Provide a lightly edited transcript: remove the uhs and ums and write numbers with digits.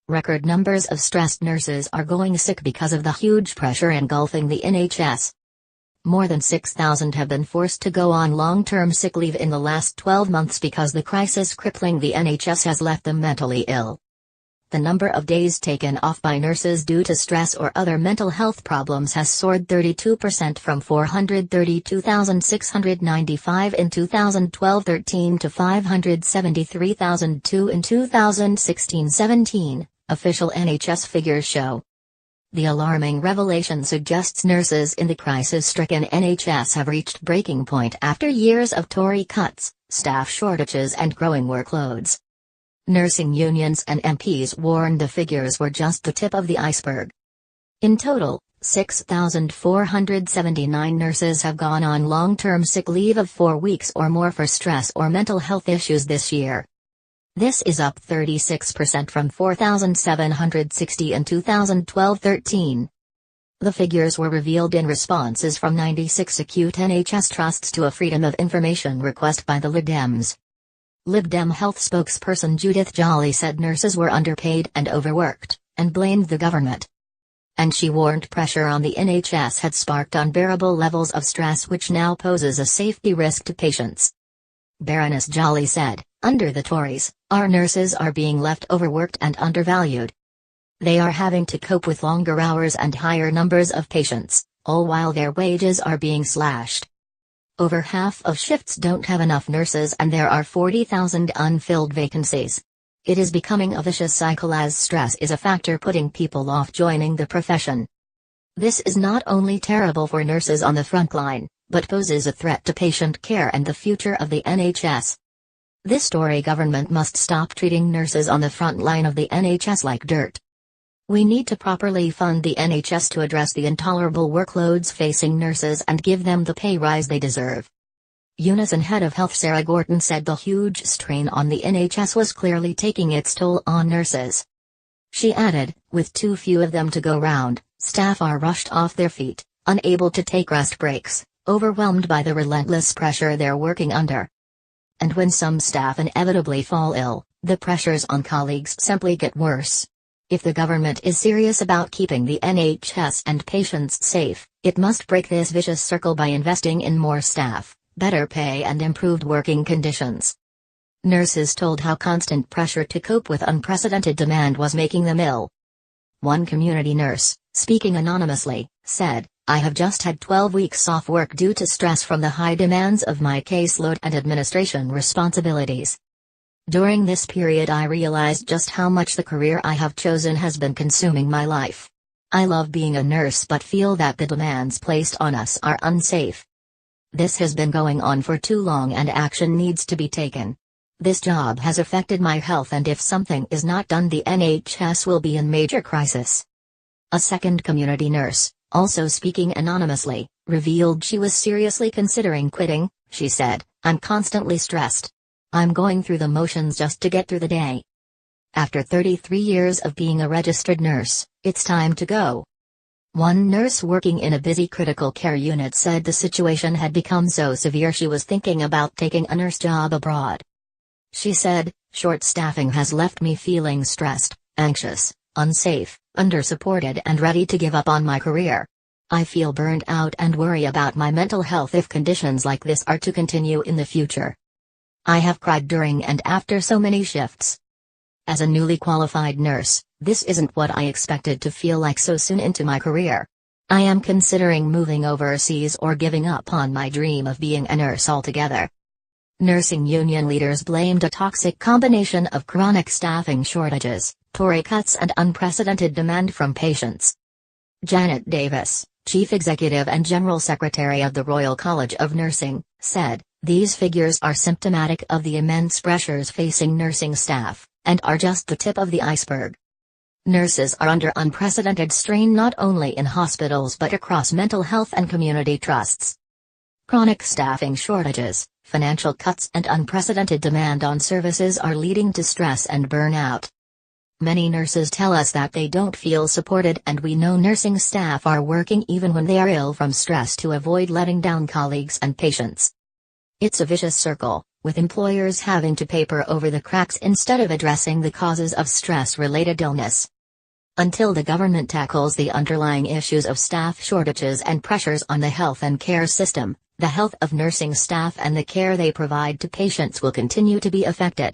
Record numbers of stressed nurses are going sick because of the huge pressure engulfing the NHS. More than 6,000 have been forced to go on long-term sick leave in the last 12 months because the crisis crippling the NHS has left them mentally ill. The number of days taken off by nurses due to stress or other mental health problems has soared 32% from 432,695 in 2012-13 to 573,002 in 2016-17, official NHS figures show. The alarming revelation suggests nurses in the crisis-stricken NHS have reached breaking point after years of Tory cuts, staff shortages and growing workloads. Nursing unions and MPs warned the figures were just the tip of the iceberg. In total, 6,479 nurses have gone on long-term sick leave of 4 weeks or more for stress or mental health issues this year. This is up 36% from 4,760 in 2012-13. The figures were revealed in responses from 96 acute NHS trusts to a Freedom of Information request by the Lib Dems. Lib Dem Health spokesperson Judith Jolly said nurses were underpaid and overworked, and blamed the government. And she warned pressure on the NHS had sparked unbearable levels of stress which now poses a safety risk to patients. Baroness Jolly said, "Under the Tories, our nurses are being left overworked and undervalued. They are having to cope with longer hours and higher numbers of patients, all while their wages are being slashed. Over half of shifts don't have enough nurses and there are 40,000 unfilled vacancies. It is becoming a vicious cycle as stress is a factor putting people off joining the profession. This is not only terrible for nurses on the front line, but poses a threat to patient care and the future of the NHS. This Tory government must stop treating nurses on the front line of the NHS like dirt. We need to properly fund the NHS to address the intolerable workloads facing nurses and give them the pay rise they deserve." Unison Head of Health Sarah Gorton said the huge strain on the NHS was clearly taking its toll on nurses. She added, "With too few of them to go round, staff are rushed off their feet, unable to take rest breaks, overwhelmed by the relentless pressure they're working under. And when some staff inevitably fall ill, the pressures on colleagues simply get worse. If the government is serious about keeping the NHS and patients safe, it must break this vicious circle by investing in more staff, better pay and improved working conditions." Nurses told how constant pressure to cope with unprecedented demand was making them ill. One community nurse, speaking anonymously, said, "I have just had 12 weeks off work due to stress from the high demands of my caseload and administration responsibilities. During this period I realized just how much the career I have chosen has been consuming my life. I love being a nurse but feel that the demands placed on us are unsafe. This has been going on for too long and action needs to be taken. This job has affected my health and if something is not done the NHS will be in major crisis." A second community nurse, also speaking anonymously, revealed she was seriously considering quitting. She said, "I'm constantly stressed. I'm going through the motions just to get through the day. After 33 years of being a registered nurse, it's time to go." One nurse working in a busy critical care unit said the situation had become so severe she was thinking about taking a nurse job abroad. She said, "Short staffing has left me feeling stressed, anxious, unsafe, undersupported and ready to give up on my career. I feel burned out and worry about my mental health if conditions like this are to continue in the future. I have cried during and after so many shifts. As a newly qualified nurse, this isn't what I expected to feel like so soon into my career. I am considering moving overseas or giving up on my dream of being a nurse altogether." Nursing union leaders blamed a toxic combination of chronic staffing shortages, Tory cuts and unprecedented demand from patients. Janet Davis, Chief Executive and General Secretary of the Royal College of Nursing, said, "These figures are symptomatic of the immense pressures facing nursing staff, and are just the tip of the iceberg. Nurses are under unprecedented strain not only in hospitals but across mental health and community trusts. Chronic staffing shortages, financial cuts and unprecedented demand on services are leading to stress and burnout. Many nurses tell us that they don't feel supported and we know nursing staff are working even when they are ill from stress to avoid letting down colleagues and patients. It's a vicious circle, with employers having to paper over the cracks instead of addressing the causes of stress-related illness. Until the government tackles the underlying issues of staff shortages and pressures on the health and care system, the health of nursing staff and the care they provide to patients will continue to be affected.